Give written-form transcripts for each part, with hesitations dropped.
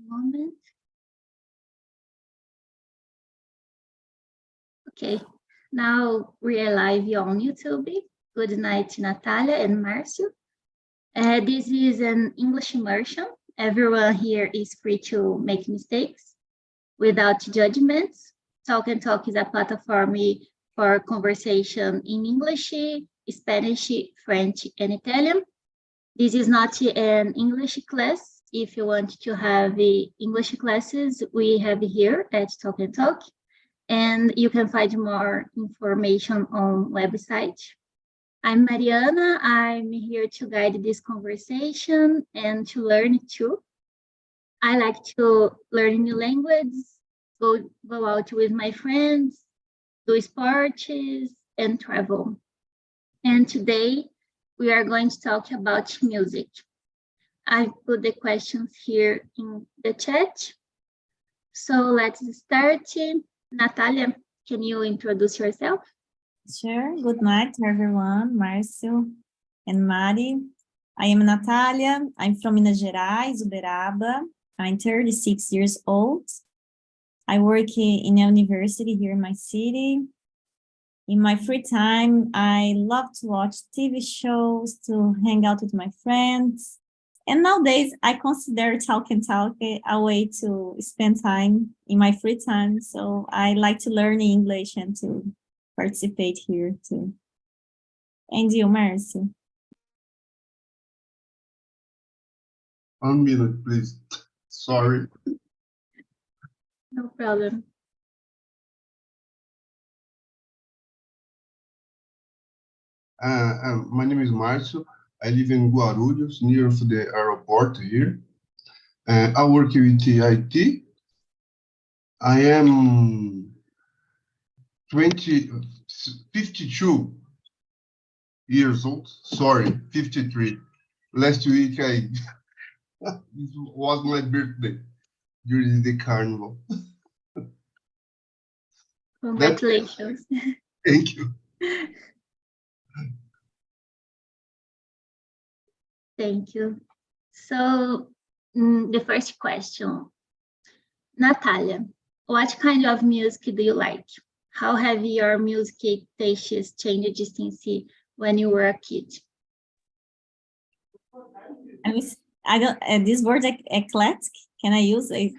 Moment. Okay, now we are live on YouTube. Good night, Natalia and Marcio. This is an English immersion. Everyone here is free to make mistakes without judgments. Talk and Talk is a platform for conversation in English, Spanish, French, and Italian. This is not an English class. If you want to have English classes, we have here at Talk and Talk. And you can find more information on website. I'm Mariana. I'm here to guide this conversation and to learn too. I like to learn new languages, go out with my friends, do sports, and travel. And today we are going to talk about music. I put the questions here in the chat. So let's start. Natalia, can you introduce yourself? Sure. Good night, everyone. Márcio and Mari. I am Natalia. I'm from Minas Gerais, Uberaba. I'm 36 years old. I work in a university here in my city. In my free time, I love to watch TV shows, to hang out with my friends. And nowadays, I consider Talk and Talk a way to spend time in my free time. So I like to learn English and to participate here too. And you, Marcy? 1 minute, please. Sorry. No problem. My name is Marcio. I live in Guarulhos, near the airport here. I work with IT. I am 52 years old. Sorry, 53. Last week, it was my birthday during the carnival. Congratulations. Thank you. Thank you. So the first question, Natalia, what kind of music do you like? How have your music tastes changed since when you were a kid? I don't. This word eclectic. Can I use it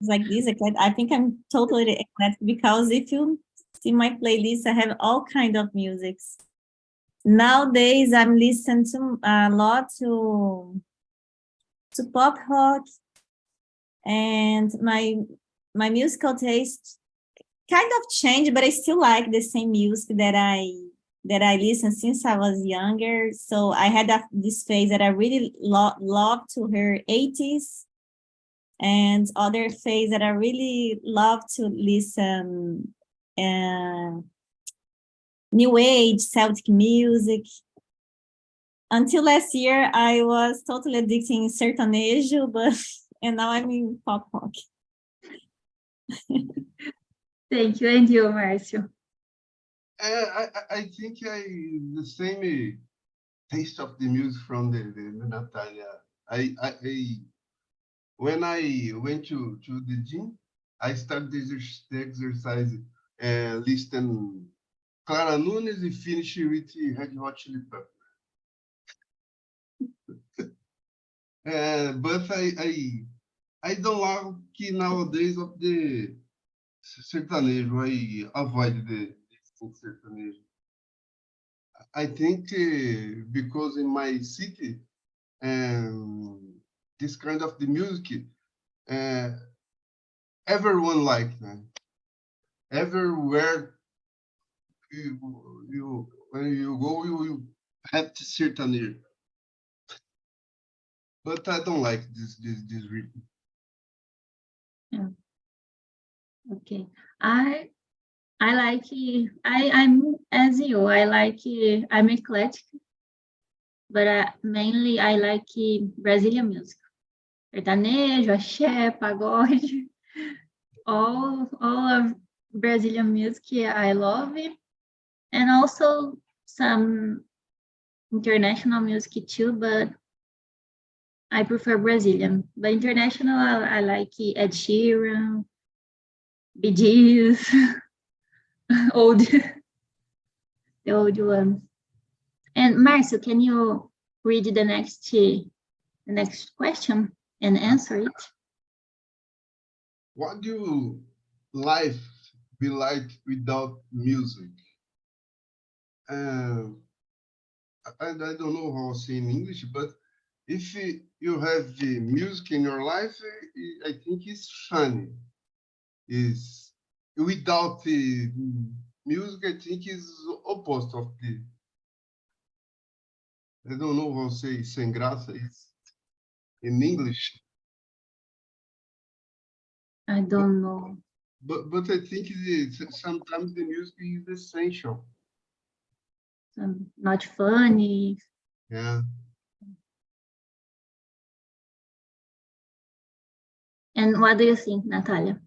like this? Eclectic. I think I'm totally eclectic because if you see my playlist, I have all kind of musics. Nowadays, I'm listening to a lot to pop rock, and my musical taste kind of changed, but I still like the same music that I listened since I was younger. So I had this phase that I really love to hear 80s, and other phase that I really love to listen New Age, Celtic music. Until last year, I was totally addicted in sertanejo, and now I'm in pop rock. Thank you, and you, Marcio? I think the same taste of the music from the Natalia. When I went to the gym, I started the exercise listen Clara Nunes and finish with Red Hot Chili Peppers. But I don't like nowadays of the sertanejo. I avoid the sertanejo. I think because in my city, this kind of the music, everyone like that. Everywhere when you go, you have to sertanejo. But I don't like this rhythm. Yeah. Okay. I like I'm as you. I'm eclectic, but mainly I like Brazilian music. Sertanejo, axé, pagode, all of Brazilian music I love it. And also some international music too, but I prefer Brazilian, but international, I like Ed Sheeran, Bee Gees, old, the old ones. And Marcio, can you read the next question and answer it? What do life be like without music? I don't know how to say in English, but if you have the music in your life, I think it's funny. Is without the music, I think is opposite of the. I don't know how to say sem graça is in English. I don't know. But I think sometimes the music is essential. Not funny. Yeah. And what do you think, Natalia?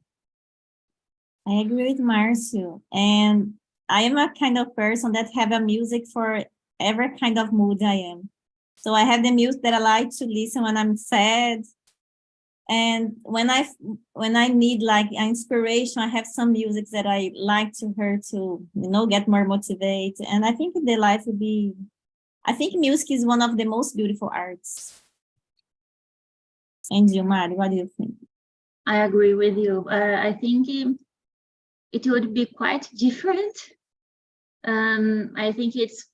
I agree with Marcio. And I am a kind of person that have a music for every kind of mood I am. So I have the music that I like to listen when I'm sad. And when I need like an inspiration, I have some music that I like to hear to, get more motivated. And I think the life would be, I think music is one of the most beautiful arts. And you, Mari, what do you think? I agree with you. I think it would be quite different. I think it's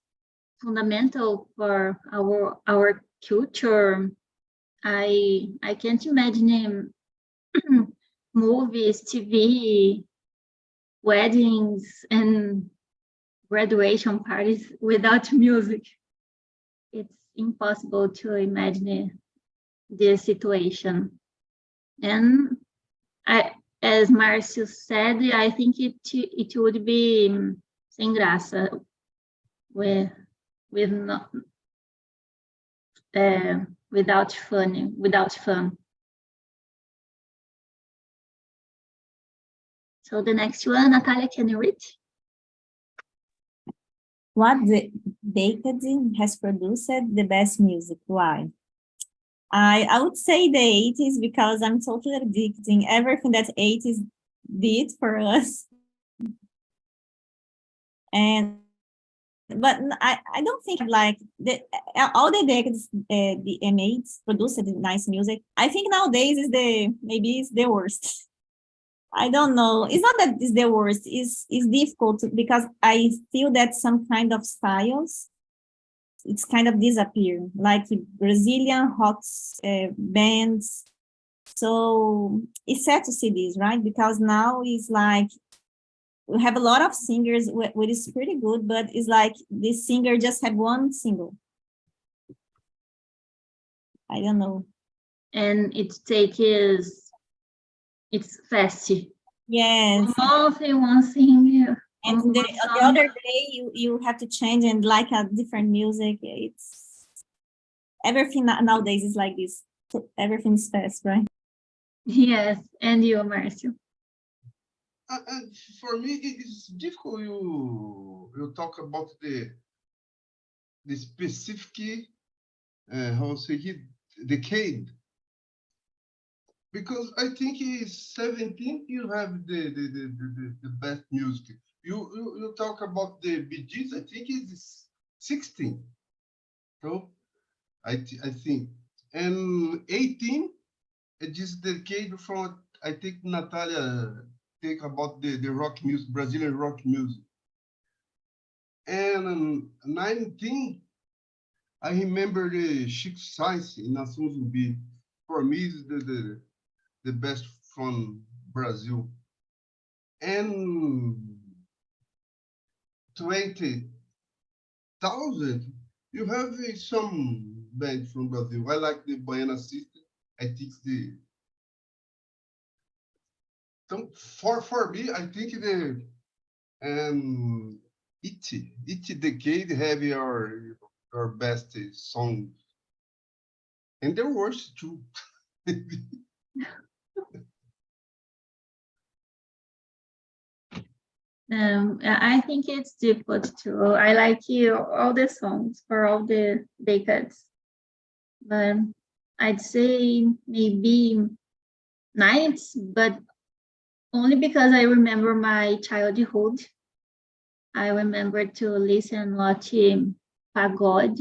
fundamental for our culture. I can't imagine movies, TV, weddings, and graduation parties without music. It's impossible to imagine this situation. And as Marcio said, I think it would be sem graça with not, without fun. So the next one, Natalia, can you read? What decade has produced the best music? Why? I would say the 80s because I'm totally addicted in everything that 80s did for us. But I don't think like all the decades the M8s produced nice music. I think nowadays maybe it's the worst. I don't know. It's not that it's the worst. It's difficult because I feel that some kind of styles it's kind of disappear, like Brazilian rock bands. So it's sad to see this, right? Because now it's like we have a lot of singers, which is pretty good, but it's like this singer just had one single. I don't know. And it's fast. Yes. Mostly one singer. And the other day you have to change and like a different music. It's everything nowadays is like this. Everything's fast, right? Yes, and you, Marcio. For me, it's difficult. You talk about the specific how to say it, decade, because I think it's 17. You have the best music. You talk about the Bee Gees. I think it's 16. So I think, and 18. It is the decade from I think Natalia take about the rock music, Brazilian rock music. And 19, I remember the Chic Science in Nação Zumbi. For me, is the best from Brazil. And 20,000, you have some band from Brazil. I like the Baiana System. I think for me, I think the each decade have your best song, and their worst too. I think it's difficult too. I like all the songs for all the decades, but I'd say maybe nights, but only because I remember my childhood. I remember to listen watch pagode.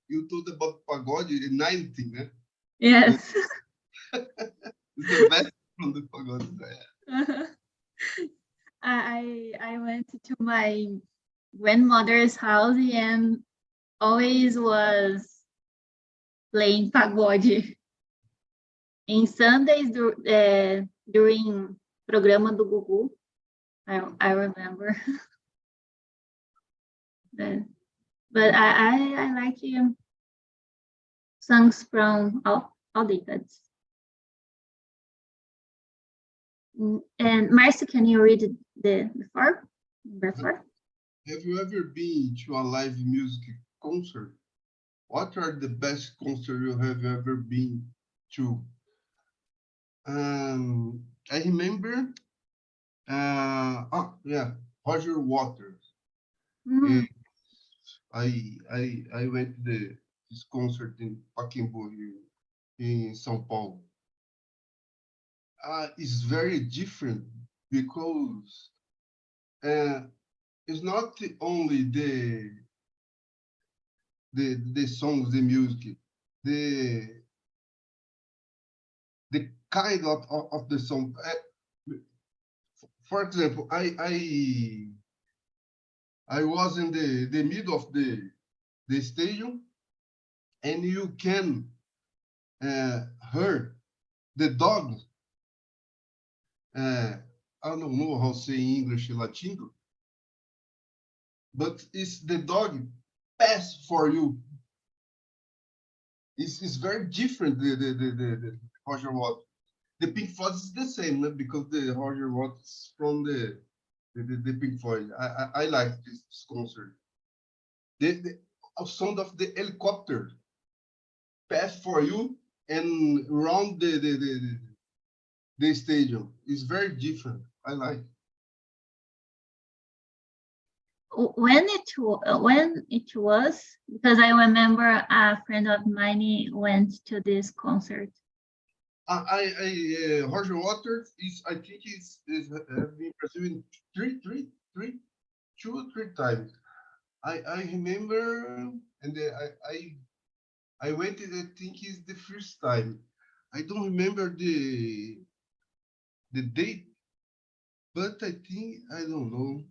You told about pagode in 90, né? Yes. It's the best from the pagode. I went to my grandmother's house and always was playing pagode. In Sundays during programa do Gugu, I remember. But I like songs from all decades. And Marcy, can you read the four? Number 4? Have you ever been to a live music concert? What are the best concerts you have ever been to? I remember, Roger Waters. Mm. I went to this concert in Pacaembu in São Paulo. It's very different because it's not only the songs, the music, the kind of the song. For example, I was in the middle of the stadium, and you can hear the dog. I don't know how to say in English, latindo, but it's the dog pass for you. It's very different. The Roger Waters. The Pink Floyd is the same, because the Roger Waters from the Pink Floyd. I like this concert. The sound of the helicopter pass for you and around the stadium is very different. I like. When it was, because I remember a friend of mine went to this concert. Roger Waters is, I think, is have been Brazil two or three times. I remember, and I went. I think is the first time. I don't remember the date, but I think I don't know.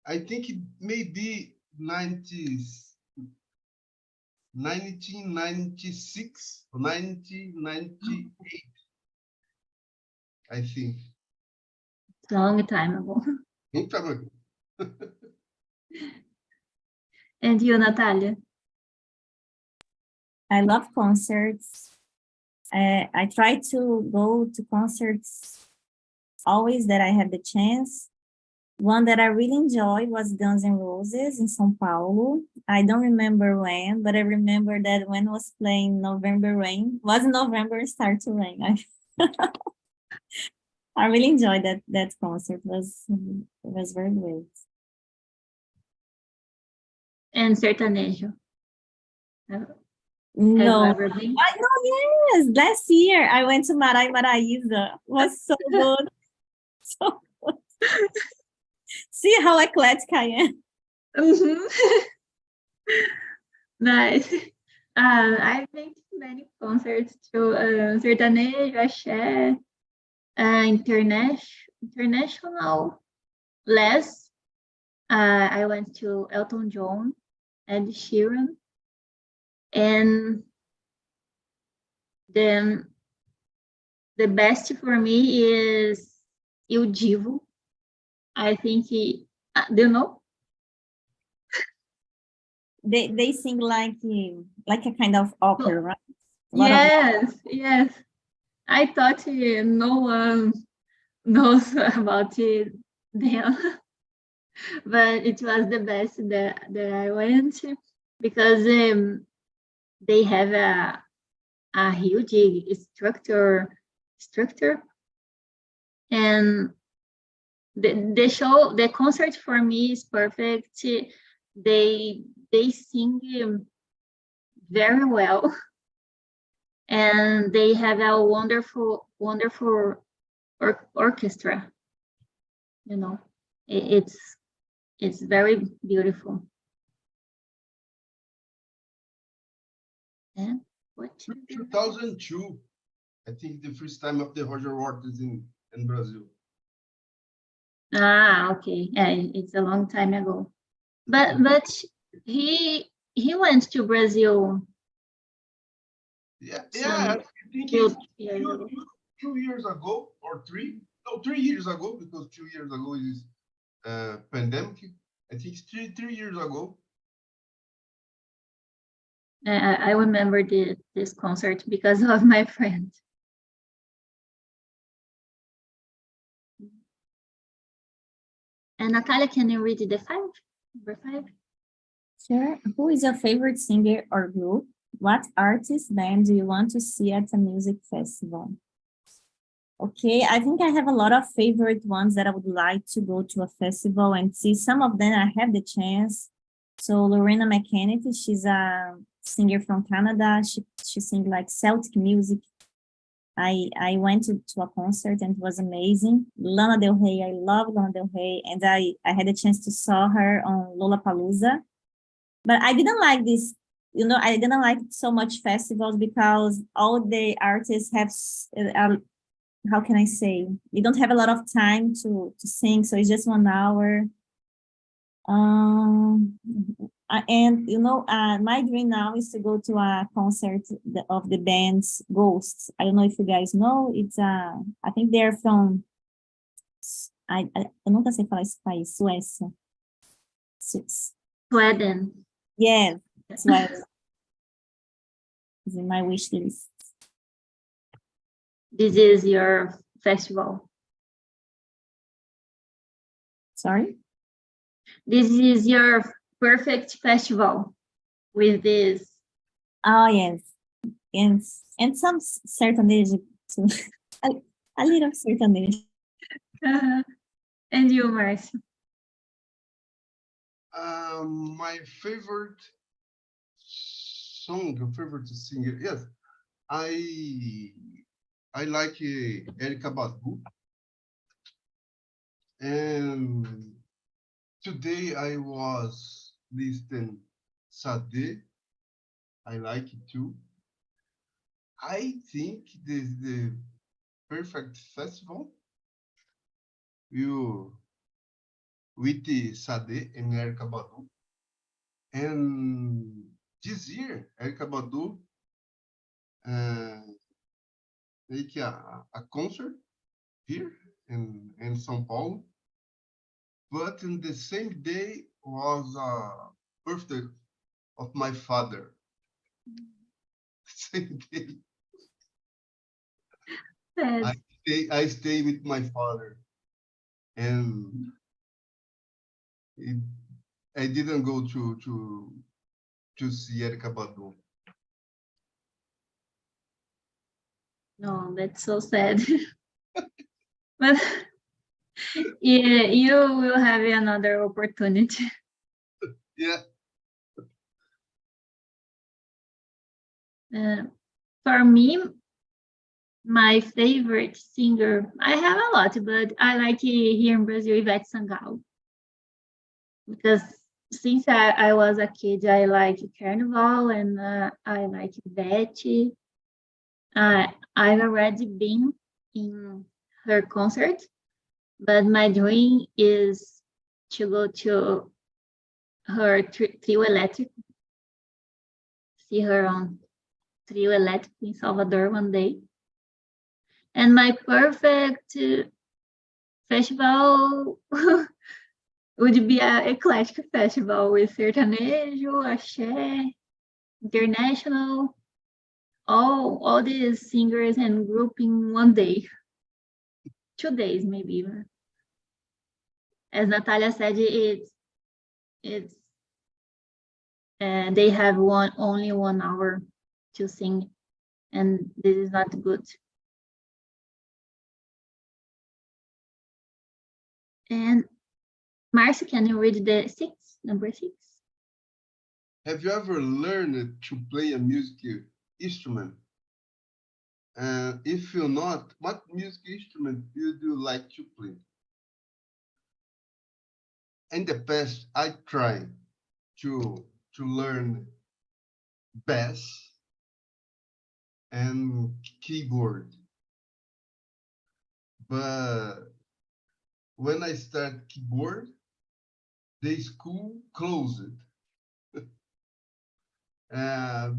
I think it may be 1996 or 1998. I think. It's a long time ago. Long time ago. And you, Natalia? I love concerts. I try to go to concerts always that I have the chance. One that I really enjoyed was Guns N' Roses in São Paulo. I don't remember when, but I remember that when it was playing November Rain, wasn't November, it started to rain. I really enjoyed that concert. It was very great. And sertanejo? Have No, you ever been? I know, yes. Last year I went to Marai Maraíza. It was so good. So good. See how eclectic I am. Nice. I've been to many concerts too. Sertanejo, axé, international less. I went to Elton John, Ed Sheeran, and then the best for me is Il Divo. I think do you know? They sing like a kind of opera, right? Yes. I thought no one knows about it then, but it was the best that I went because they have a huge structure, and the concert for me is perfect. They they sing very well, and they have a wonderful orchestra. You know, it's very beautiful. And what? 2002, I think the first time of the Roger Waters in Brazil. Ah, okay. Yeah, it's a long time ago. But he went to Brazil Yeah, some I think few it's years ago. 2 years ago or 3 years ago, because 2 years ago is pandemic. I think it's three years ago. I remember this concert because of my friend. And Natalia, can you read the number 5? Sure. Who is your favorite singer or group? What artist band do you want to see at a music festival? Okay, I think I have a lot of favorite ones that I would like to go to a festival and see. Some of them I have the chance. So Lorena McKennedy, she's a singer from Canada. She sings like Celtic music. I went to a concert and it was amazing. Lana Del Rey, I love Lana Del Rey, and I had a chance to saw her on Lollapalooza. But I didn't like this, I didn't like so much festivals because all the artists have, how can I say, they don't have a lot of time to sing, so it's just 1 hour. And my dream now is to go to a concert of the band's Ghosts. I don't know if you guys know. It's I think they're from. Eu nunca sei falar esse país. Suécia. Sweden. Yes, Sweden. It's in my wish list. This is your festival. Sorry? This is your perfect festival with this. Oh, yes. And some sertanejo too. a little sertanejo. And you, Marcio? My favorite song, favorite singer, yes, I like Erykah Badu, and today I was listening Sade. I like it too. I think the perfect festival you with the Sade and Erykah Badu. And this year, Erykah Badu make a concert here in São Paulo, but in the same day was a birthday of my father. Same day. I stay with my father, and I didn't go to see Erykah Badu. No, that's so sad. But yeah, you will have another opportunity. Yeah. For me, my favorite singer, I have a lot, but I like here in Brazil, Ivete Sangalo. Because since I was a kid, I like Carnival and I like Ivete. I've already been in her concert, but my dream is to go to her trio electric, see her on trio electric in Salvador one day. And my perfect festival would be an eclectic festival with sertanejo, axé, international, all these singers and group in one day, 2 days maybe. As Natalia said, it's they have only 1 hour to sing, and this is not good. And Marcy, can you read the number 6? Have you ever learned to play a music instrument? And if you're not, what music instrument do you like to play? In the past, I tried to learn bass and keyboard, but when I start keyboard, the school closed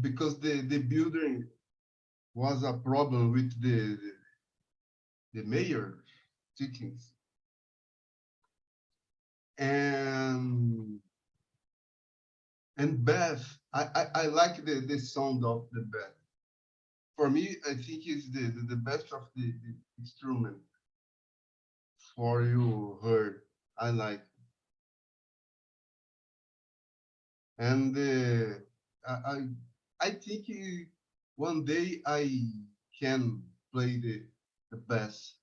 because the building was a problem with the mayor teachings. And bass, I like the sound of the bass. For me, I think it's the best of the instrument for you heard. I like. And I think one day I can play the bass.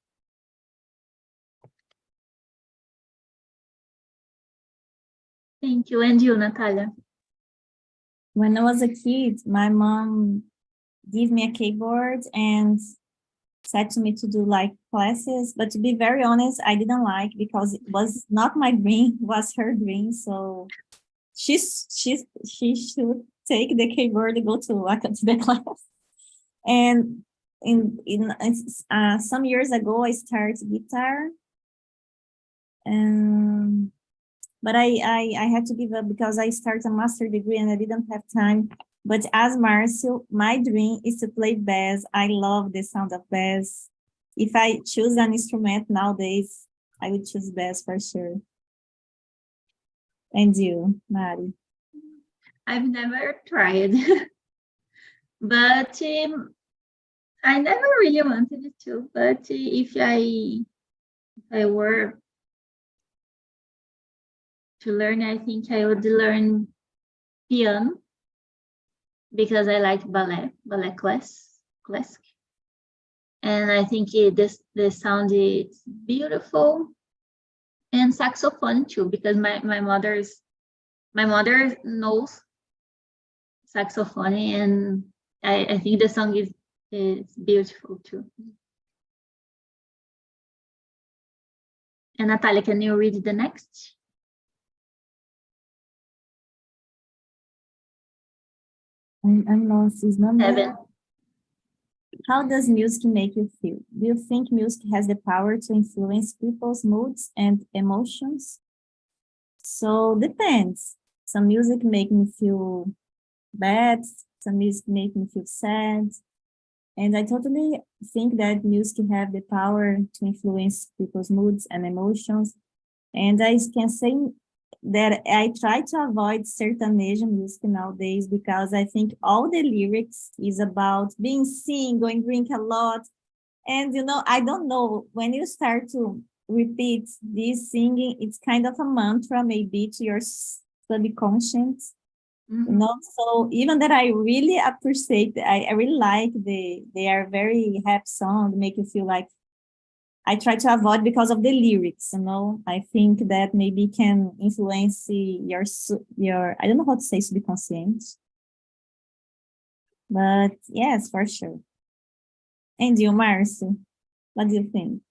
Thank you. And you, Natalia? When I was a kid, my mom gave me a keyboard and said to me to do like classes, but to be very honest, I didn't like because it was not my dream, it was her dream. So she should take the keyboard and go to like to the class. And in some years ago, I started guitar, and but I had to give up because I started a master degree and I didn't have time. But as Marcio, my dream is to play bass. I love the sound of bass. If I choose an instrument nowadays, I would choose bass for sure. And you, Mari? I've never tried, but I never really wanted to. But if I were to learn, I think I would learn piano because I like ballet classic. And I think the sound is beautiful. And saxophone too, because my mother knows saxophone, and I think the song is beautiful too. And Natalia, can you read the next? I'm lost. Is number 7. How does music make you feel? Do you think music has the power to influence people's moods and emotions? So depends. Some music make me feel bad, some music make me feel sad. And I totally think that music have the power to influence people's moods and emotions. And I can say that I try to avoid certain Asian music nowadays because I think all the lyrics is about being single and drink a lot. And, I don't know, when you start to repeat this singing, it's kind of a mantra maybe to your subconscious. So even that I really appreciate, I really like they are very happy song, make you feel like I try to avoid because of the lyrics, I think that maybe can influence your I don't know how to say subconscious, but yes, for sure. And you, Marcio, what do you think?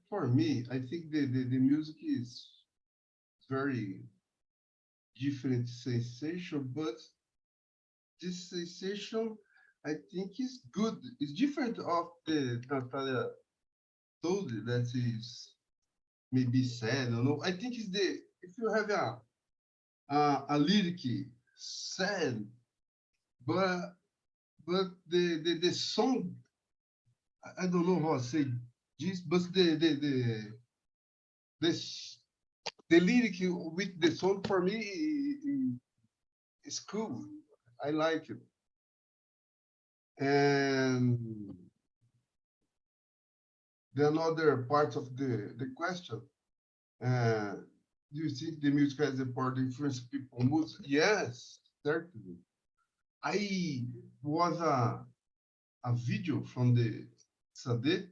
For me, I think the music is very different sensation, but this sensation I think is good. It's different of the Natalia told that is maybe sad or no. I think it's if you have a lyric sad, but the song I don't know how to say this, but the lyric with the song for me is cool. I like it. And the another part of the question, do you think the music has the power to influence people's moods? Yes, certainly. I was a video from the Sade.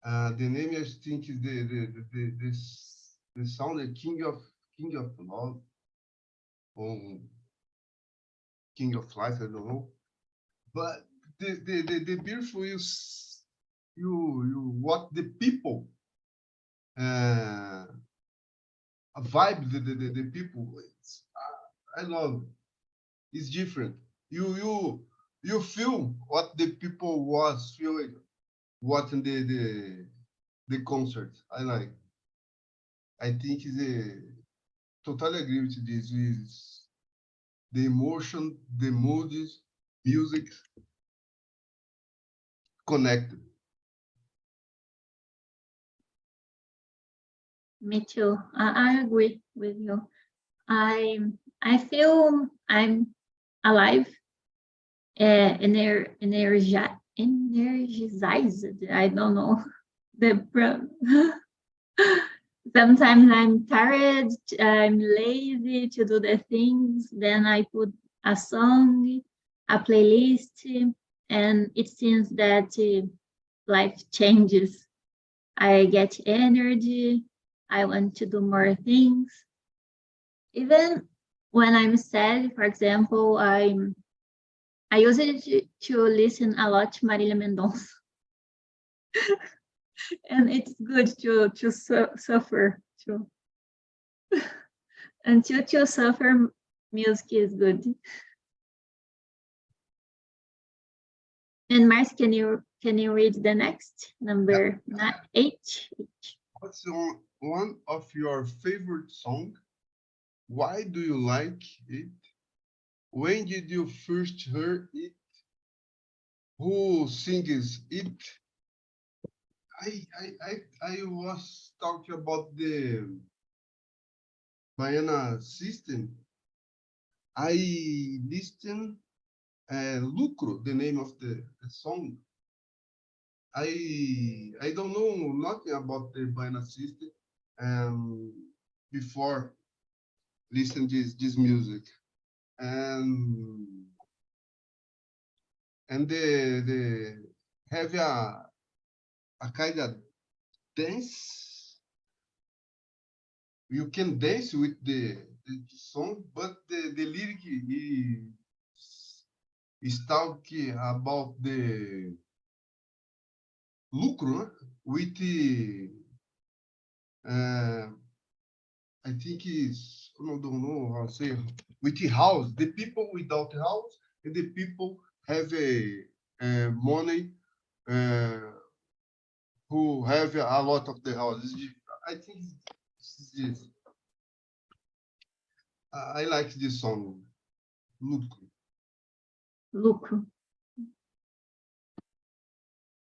The name I think is the sound, the King of Love or King of Life, I don't know. But the beautiful is you what the people a vibe the people. I love. It's different. You feel what the people was feeling watching the concert. I like. I think is a totally agree with this. Is the emotion, the moods, music connected. Me too. I agree with you. I I feel I'm alive, energized. I don't know the sometimes I'm tired, I'm lazy to do the things. Then I put a song, a playlist, and it seems that life changes. I get energy. I want to do more things. Even when I'm sad, for example, I use it to listen a lot to Marília Mendonça, and it's good to suffer too. Until to suffer, music is good. And Mars, can you read the next number 8? What's one of your favorite song? Why do you like it? When did you first hear it? Who sings it? I was talking about the Baiana system. I listened Lucro, the name of the song. I don't know nothing about the Baiana system before listening this music. And the have a kind of dance. You can dance with the song, but the lyric is talking about the lucro, né? With the I think is I don't know how to say with the house, the people without house and the people have a money who have a lot of the houses. I think it's this. I like this song. Lucro. Lucro.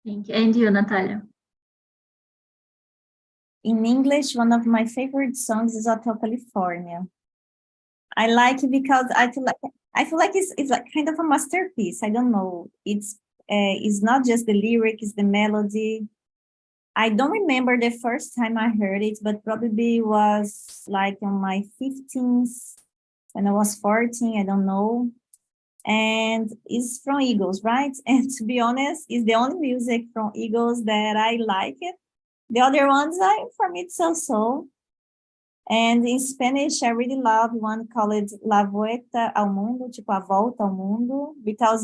Thank you. And you, Natalia? In English, one of my favorite songs is Hotel California. I like it because I feel like it's like kind of a masterpiece. I don't know. It's not just the lyric, it's the melody. I don't remember the first time I heard it, but probably was like on my 15th, when I was 14, I don't know. And it's from Eagles, right? And to be honest, it's the only music from Eagles that I like it. The other ones, for me, it's so. And in Spanish, I really love one called La Vuelta al Mundo, tipo a volta ao mundo, because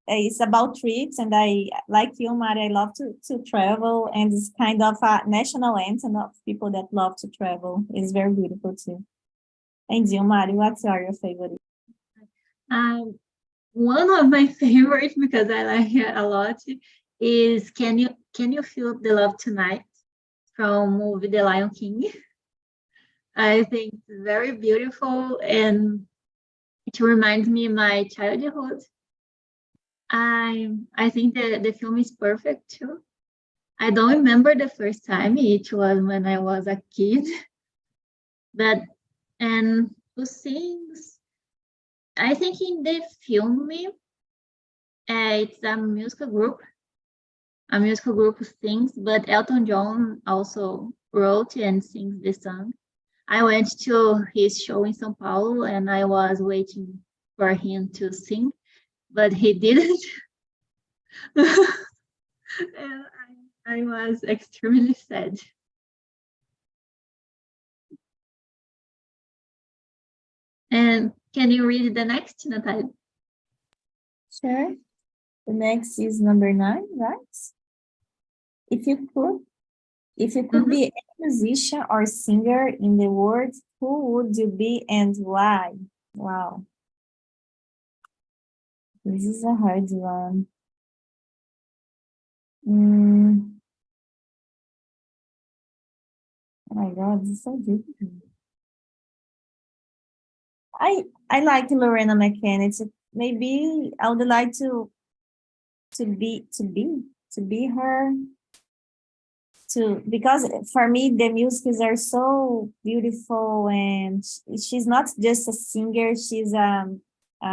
it's about trips, and I, like you, Mari, I love to travel, and it's kind of a national anthem of people that love to travel. It's very beautiful too. And you, Mari, what's your favorite? One of my favorites, because I like it a lot, is Can You Feel the Love Tonight from movie The Lion King. I think it's very beautiful, and it reminds me of my childhood. I think the film is perfect too. I don't remember the first time. It was when I was a kid. And who sings? I think in the film, it's a musical group. A musical group sings, but Elton John also wrote and sings the song. I went to his show in São Paulo, and I was waiting for him to sing, but he didn't. And I was extremely sad. And can you read the next, Natalia? Sure. The next is number 9, right? If you could be a musician or singer in the world, who would you be and why? Wow. This is a hard one. Oh my God, this is so difficult. I like Lorena McKenna. Maybe I would like to be her. Because for me the musics are so beautiful, and she's not just a singer, she's a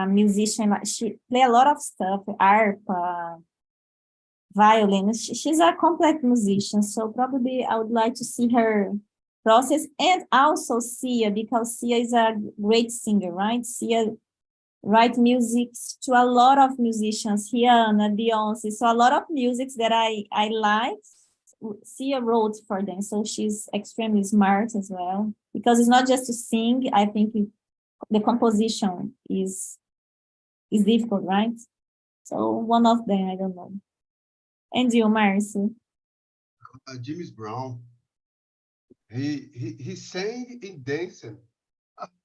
musician. She play a lot of stuff, harp, violin. She's a complete musician, so probably I would like to see her process, and also Sia, because Sia is a great singer, right? Sia write music to a lot of musicians, Rihanna, Beyonce, so a lot of musics that I like, Sia wrote for them. So she's extremely smart as well, because it's not just to sing. I think the composition is difficult, right? So one of them, I don't know. And you, Marcio? James Brown. He sang and dancing.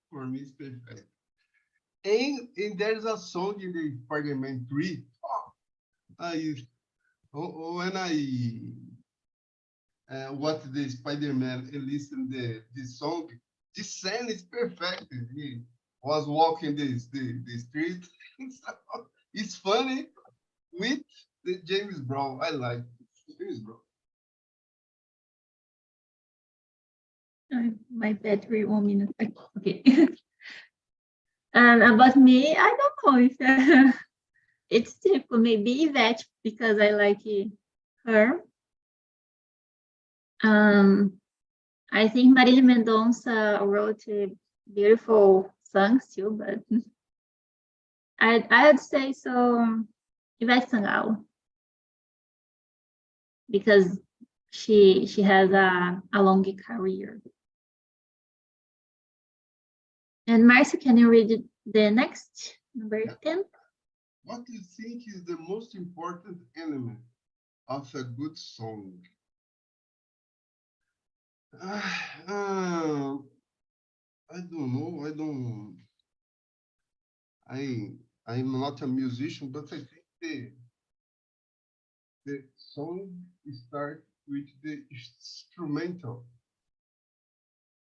For me, it's perfect. And there's a song in the Spider-Man 3. When I watch the Spider-Man and listen the song, this scene is perfect. He was walking the street. It's funny with the James Brown. I like James Brown. My battery 1 minute. Okay. And about me, I don't know if it's difficult. Maybe Yvette, because I like her. I think Marília Mendonça wrote beautiful songs too, but I'd say so. Yvette Sangalo, because she has a long career. And Marcia, can you read the next, number 10? What do you think is the most important element of a good song? I don't know. I'm not a musician, but I think the song starts with the instrumental.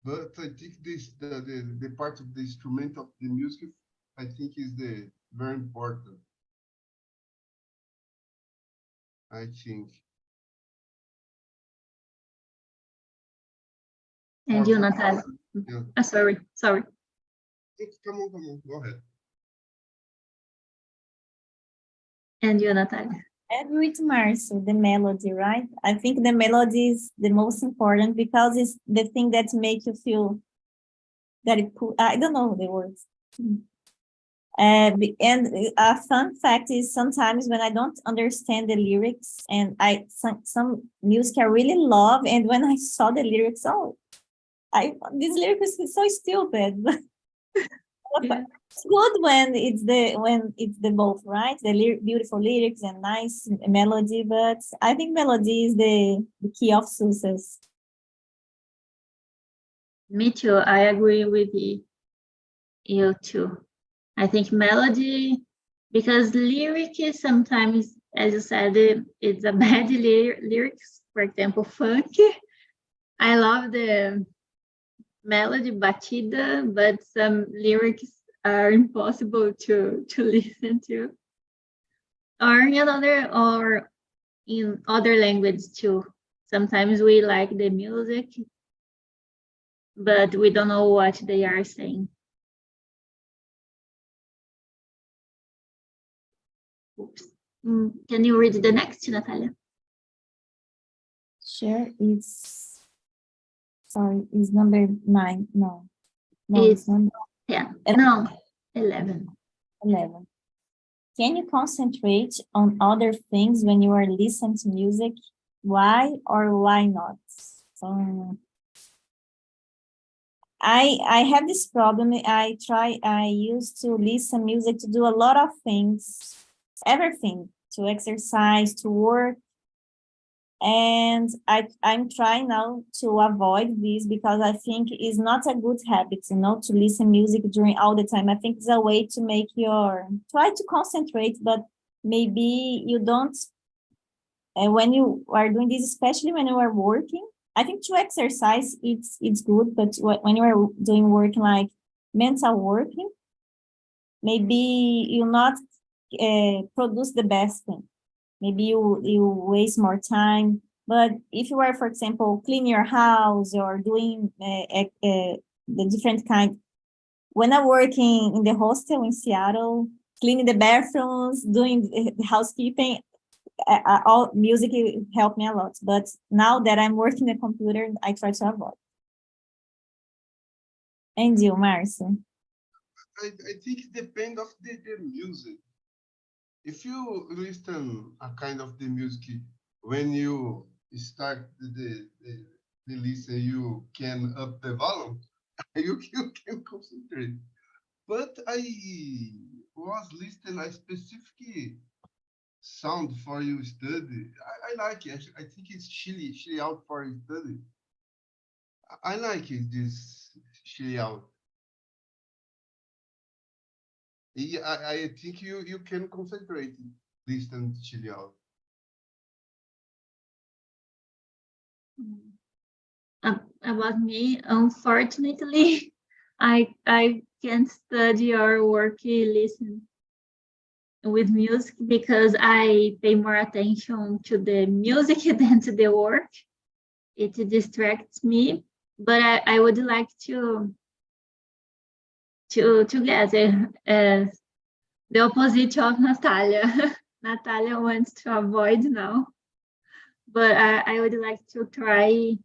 But I think the part of the instrument of the music, I think, is the very important. I think. And you, Natalia? Yeah. Sorry. Come on, go ahead. And you, Natalia? I agree with Marcio, the melody, right? I think the melody is the most important, because it's the thing that makes you feel that I don't know the words. And a fun fact is, sometimes when I don't understand the lyrics, and some music I really love, and when I saw the lyrics, this lyric is so stupid. Yeah. It's good when it's the both, right? The beautiful lyrics and nice melody, but I think melody is the key of success. Me too. I agree with you too. I think melody, because lyric is sometimes, as you said, it's a bad lyrics. For example, funk. I love the melody, batida, but some lyrics are impossible to listen to. Or in other languages too. Sometimes we like the music, but we don't know what they are saying. Oops. Can you read the next, Natalia? Sure. It's number 9. No, it's number 10. No, 11. 11. Can you concentrate on other things when you are listening to music? Why or why not? I have this problem. I used to listen music to do a lot of things, everything, to exercise, to work. And I'm trying now to avoid this because I think it's not a good habit, to listen music during all the time. I think it's a way to make try to concentrate, but maybe you don't, when you are doing this, especially when you are working. I think to exercise, it's good, but when you are doing work like mental working, maybe you not produce the best thing. Maybe you waste more time. But if you are, for example, cleaning your house or doing the different kind, when I'm working in the hostel in Seattle, cleaning the bathrooms, doing the housekeeping, all music helped me a lot. But now that I'm working the computer, I try to avoid. And you, Marcio? I think it depends of the music. If you listen a kind of the music when you start the listen, you can up the volume, you can concentrate. But I was listening a specific sound for you study. I like it. I think it's chilly out for you study. I like it, this chilly out. Yeah, I think you can concentrate listen to chilly out. About me, unfortunately, I can't study or work listen with music because I pay more attention to the music than to the work. It distracts me, but I would like to get the opposite of Natalia. Natalia wants to avoid now, but I would like to try.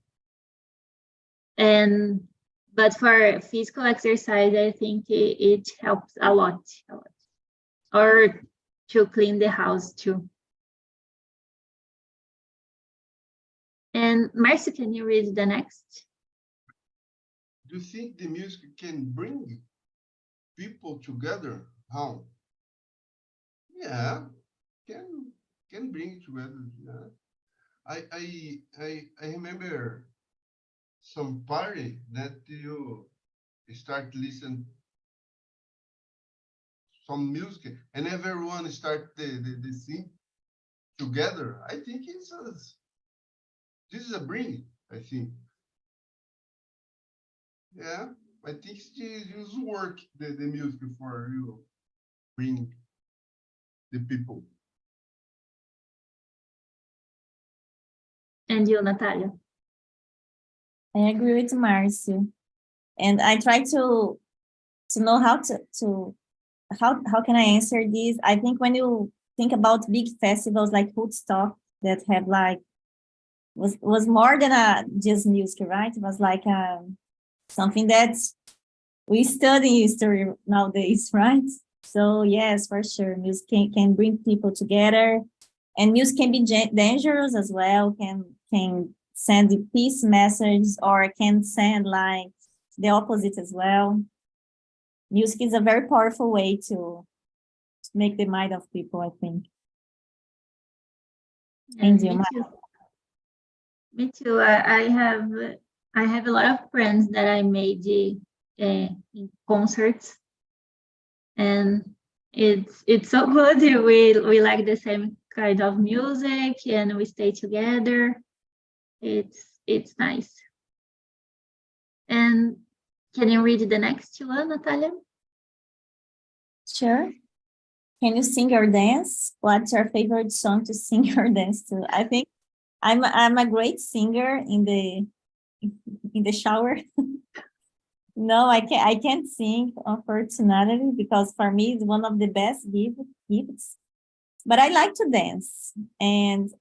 But for physical exercise, I think it helps a lot. Or to clean the house too. And Marcy, can you read the next? Do you think the music can bring people together? How? Yeah, can bring together. Yeah. I remember some party that you start listen some music and everyone start the sing together. I think this is a bring. I think. Yeah, I think it's work the music for you bring the people. And you, Natalia? I agree with Marcio. And I try to know how how can I answer this? I think when you think about big festivals like Woodstock that have like was more than just music, right? It was like something that we study history nowadays, right? So yes, for sure, music can bring people together, and music can be dangerous as well. Can send the peace message or can send like the opposite as well. Music is a very powerful way to make the mind of people, I think. And me too. Me too. I have a lot of friends that I made in concerts, and it's so good. We like the same kind of music, and we stay together. It's nice. And can you read the next one, Natalia? Sure. Can you sing or dance? What's your favorite song to sing or dance to? I think I'm a great singer in the shower. No, I can't sing, unfortunately, because for me it's one of the best gifts. But I like to dance, and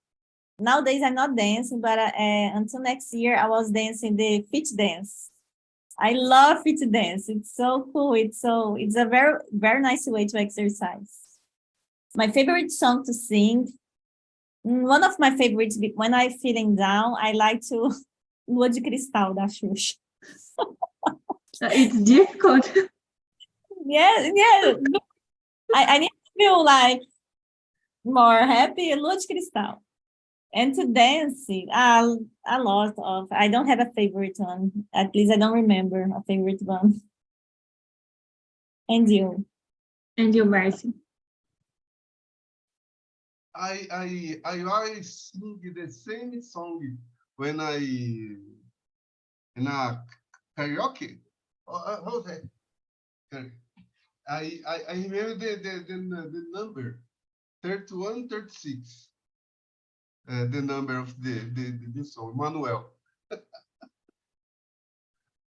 nowadays I'm not dancing. But until next year, I was dancing the fit dance. I love fit dance. It's so cool. It's a very very nice way to exercise. My favorite song to sing. One of my favorites when I'm feeling down, I like to Lua de Cristal da Xuxa. It's difficult. Yeah, yeah. I need to feel like more happy, luz cristal. And to dance, a lot of, I don't have a favorite one. At least I don't remember a favorite one. And you? And you, Marcy? I always sing the same song when I in a karaoke. How's that? I remember the number 31, 36. The number of the song, Manuel.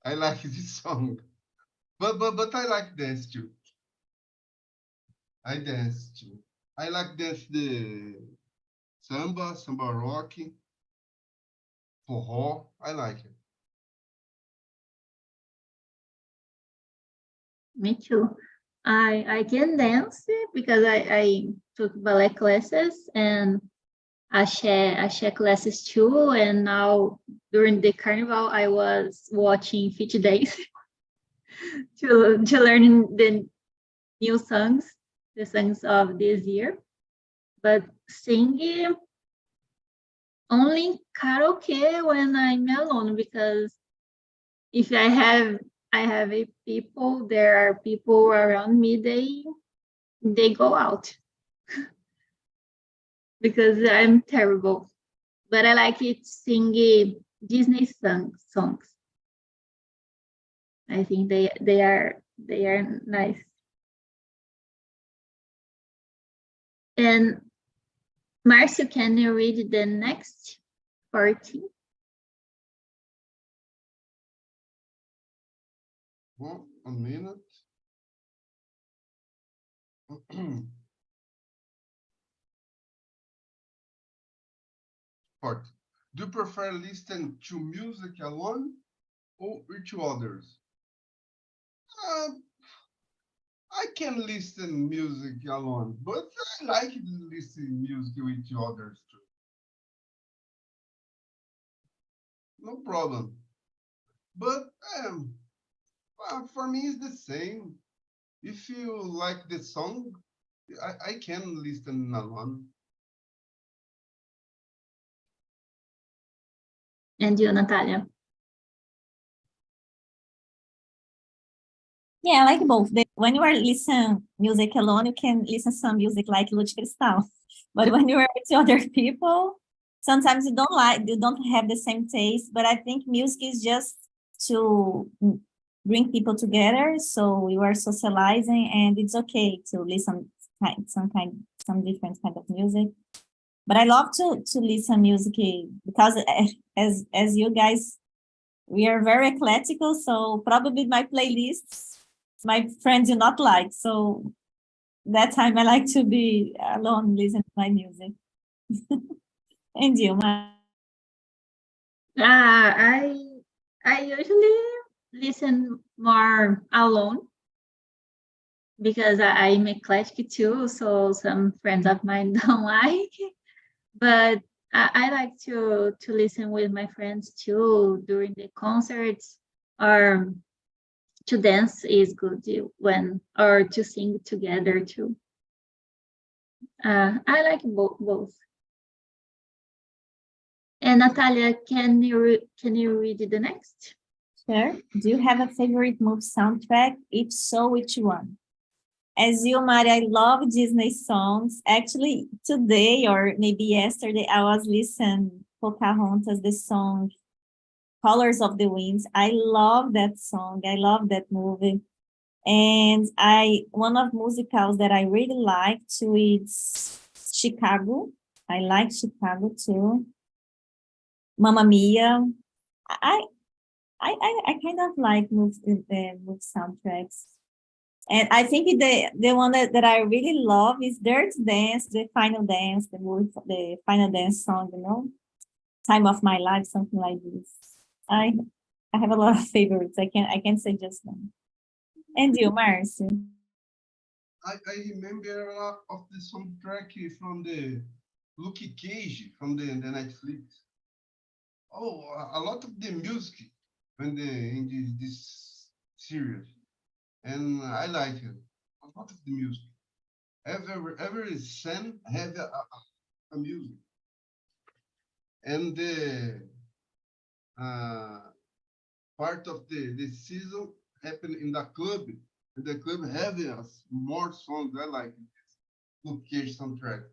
I like this song, but I like dance too. I dance too. I like dance the samba rock, forró. I like it. Me too. I can dance because I took ballet classes and Axé classes too. And now during the carnival, I was watching 50 Days to learn the new songs, the songs of this year. But singing only karaoke when I'm alone, because if I have a people, there are people around me, they go out because I'm terrible. But I like it singing Disney songs. I think they are nice. And Marcio, can you read the next 14? A minute. Part. Do you prefer listen to music alone or with others? Uh, I can listen music alone, but I like listening music with others too. No problem. But for me, it's the same. If you like the song, I can listen alone. And you, Natalia? Yeah, I like both. When you are listening music alone, you can listen some music like Luz Cristal. But when you are with other people, sometimes you don't have the same taste. But I think music is just to bring people together. So you are socializing, and it's okay to listen some different kind of music. But I love to listen music because as you guys, we are very eclectical. So probably my playlists, my friends do not like. So that time I like to be alone, listen to my music. And you, I usually listen more alone because I'm eclectic too. So some friends of mine don't like, but I like to listen with my friends too during the concerts, or to dance is good when, or to sing together too. I like both. And Natalia, can you read the next? sure. Do you have a favorite movie soundtrack? If so, which one? As you, Mari, I love Disney songs. Actually, today or maybe yesterday, I was listening Pocahontas, the song Colors of the Winds. I love that song. I love that movie. And one of musicals that I really like too is Chicago. I like Chicago too. Mamma Mia. I I kind of like movie soundtracks. And I think the one that I really love is Dirty Dance, the final dance, the final dance song, Time of My Life, something like this. I I have a lot of favorites. I can say just one. And you, Marcy? I remember a lot of the soundtrack from the Luke Cage from the Netflix. Oh, a lot of the music when the in this series, and I like it. A lot of the music. Every scene have a music, and the uh, part of the season happen in the club. And the club have more songs. I like it. Location soundtrack.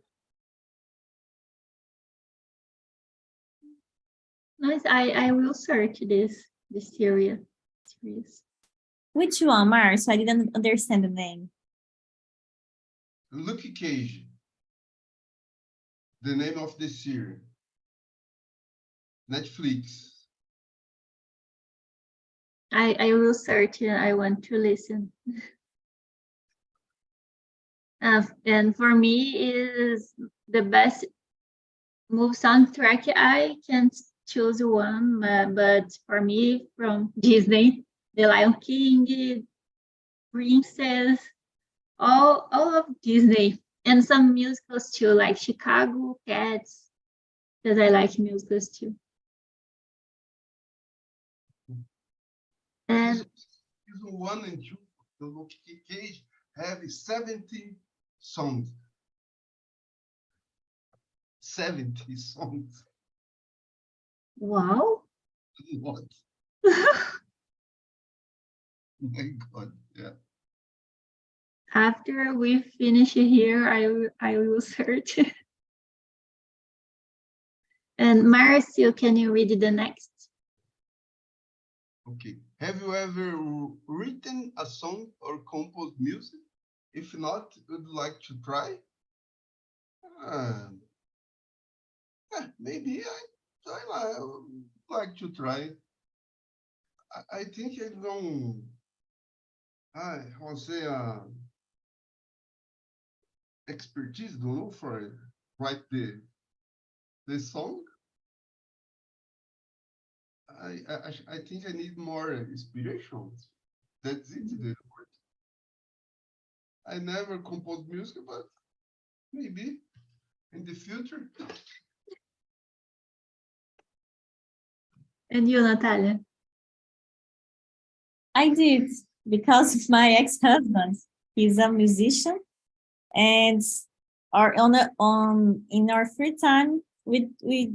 Nice. I will search this series. Which one, Mars? I didn't understand the name. Lucky Cage, the name of the series. Netflix. I will search and I want to listen. And for me is the best movie soundtrack. I can't choose one, but for me from Disney, The Lion King, Princess, all of Disney, and some musicals too, like Chicago, Cats, because I like musicals too. And Season 1 and 2, the Lucky Cage have 70 songs. 70 songs. wow. What? My God, yeah. After we finish here, I will search. And Marcio, can you read the next? Okay. Have you ever written a song or composed music? If not, would you like to try? Maybe I like to try. I think I don't. How say expertise, don't know, for write the song. I think I need more inspiration. That's it. The word. I never composed music, but maybe in the future. And you, Natalia? I did, because of my ex-husband. He's a musician, and on in our free time, we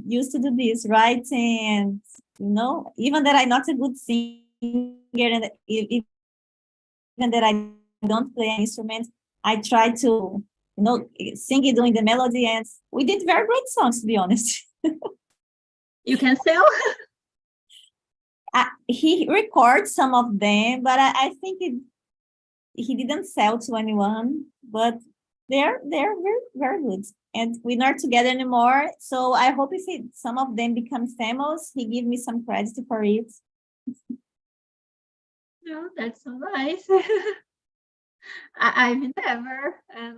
used to do this, writing, and even that I'm not a good singer, and even that I don't play an instrument, I try to sing it, doing the melody, and we did very great songs, to be honest. You can sell? He records some of them, but I think he didn't sell to anyone, but they're very, very good. And we're not together anymore, so I hope if some of them become famous, he give me some credit for it. No, that's so nice. I've never, and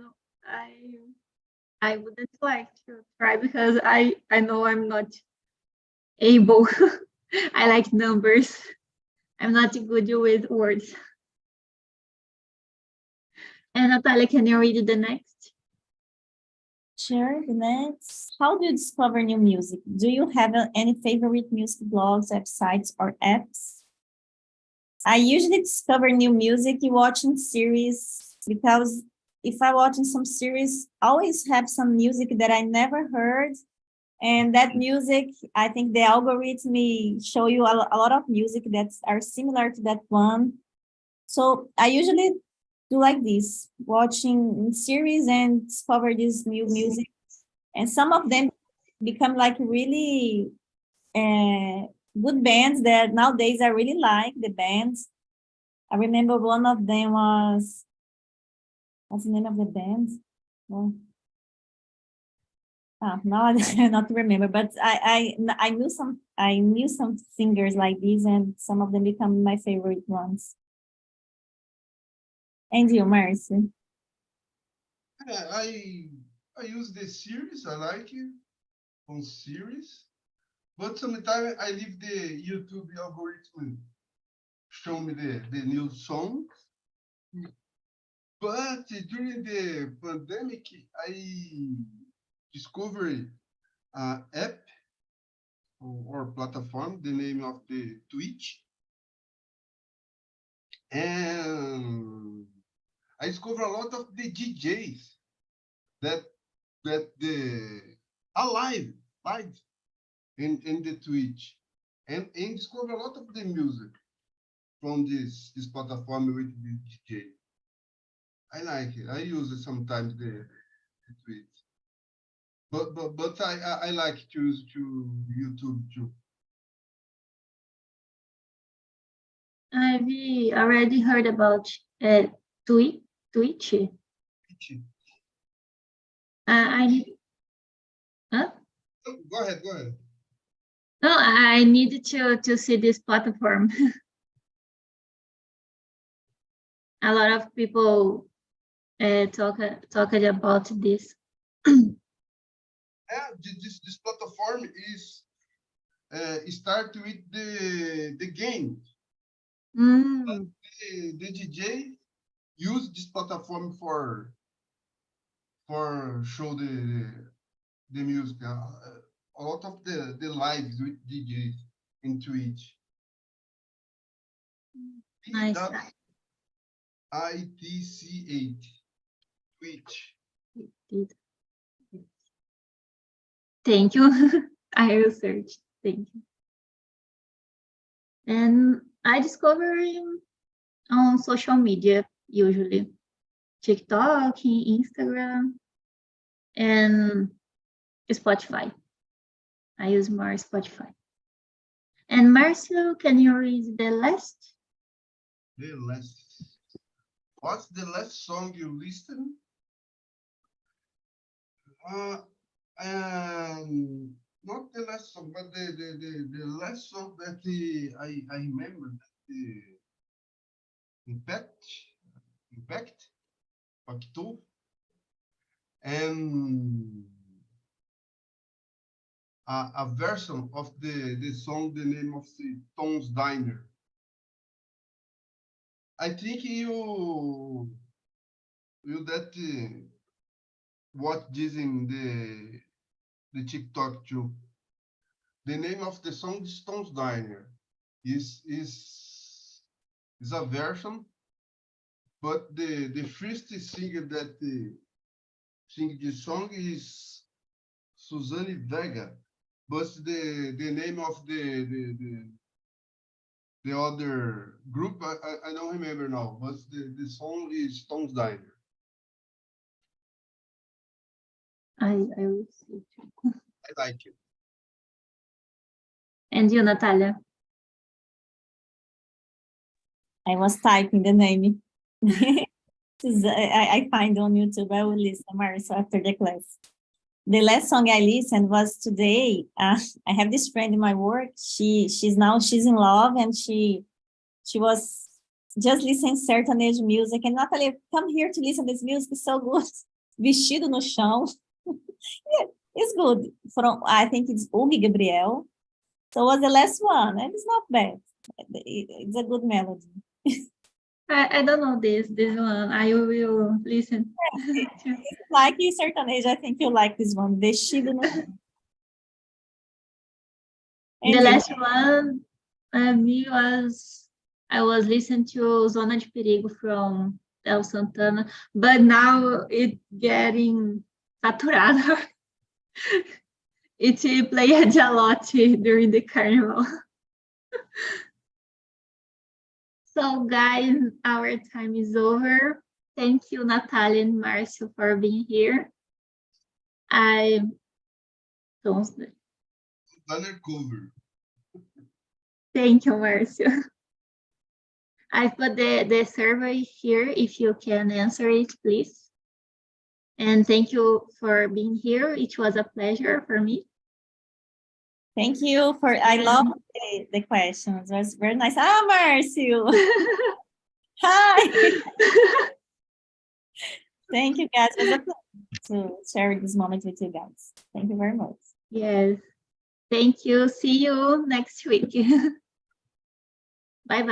I wouldn't like to try because I know I'm not able. I like numbers. I'm not good with words. And Natalia, can you read the next? Sure, the next. How do you discover new music? Do you have any favorite music blogs, websites, or apps? I usually discover new music watching series, because if I watching some series, I always have some music that I never heard. And that music, I think the algorithm show you a lot of music that are similar to that one. So I usually do like this, watching series and discover this new music. And some of them become like really good bands that nowadays I really like the bands. I remember one of them was, what's the name of the band? Well, now I not remember, but I knew some singers like these, and some of them become my favorite ones. And you, Marcy? I use the series. I like it on series, but sometimes I leave the YouTube algorithm show me the new songs. But during the pandemic, I discovered an app or platform, the name of the Twitch. And I discover a lot of the DJs that the alive live in the Twitch, and discover a lot of the music from this platform with the DJ. I like it. I use it sometimes the Twitch, but I like to use to YouTube too. I've already heard about Twitch. Twitch. I need. Huh? Oh, go ahead. Go ahead. No, I need to see this platform. A lot of people talking about this. Yeah, this platform is start with the game. Mm. The DJ use this platform for show the music. A lot of the lives with DJs in Twitch. Nice. ITC8 Twitch. Thank you. I will search. Thank you. And I discover him on social media, usually TikTok, Instagram, and Spotify. I use more Spotify. And Marcio, can you read the last? The last. What's the last song you listened? Not the last song, but the last song that I remember that impactou, and a version of the song, the name of the Tom's Diner. I think you that watch this in the TikTok too. The name of the song is Tom's Diner. Is a version, but the first singer that sing this song is Suzanne Vega, but the name of the other group I don't remember now, but the song is Tom's Diner. I will see too. I like it. And you, Natalia? I was typing the name. I find on YouTube. I will listen, Marcio, after the class. The last song I listened was today. I have this friend in my work. She's in love, and she was just listening certain age music. And Natalia, come here to listen to this music. It's so good. Vestido no chão. Yeah, it's good. From I think it's Hugo Gabriel. So it was the last one, and it's not bad. It's a good melody. I don't know this one. I will listen. Like a certain age, I think you like this one. Vestido no chão. The last one, I was listening to Zona de Perigo from El Santana, but now it's getting saturado. It played a lot during the carnival. So guys, our time is over. Thank you, Natalia and Marcio, for being here. Undercover. Thank you, Marcio. I put the survey here, if you can answer it, please. And thank you for being here. It was a pleasure for me. Thank you I love the questions. It was very nice. Marcio. Hi. Thank you, guys. It was a pleasure to share this moment with you guys. Thank you very much. Yes. Thank you. See you next week. Bye-bye.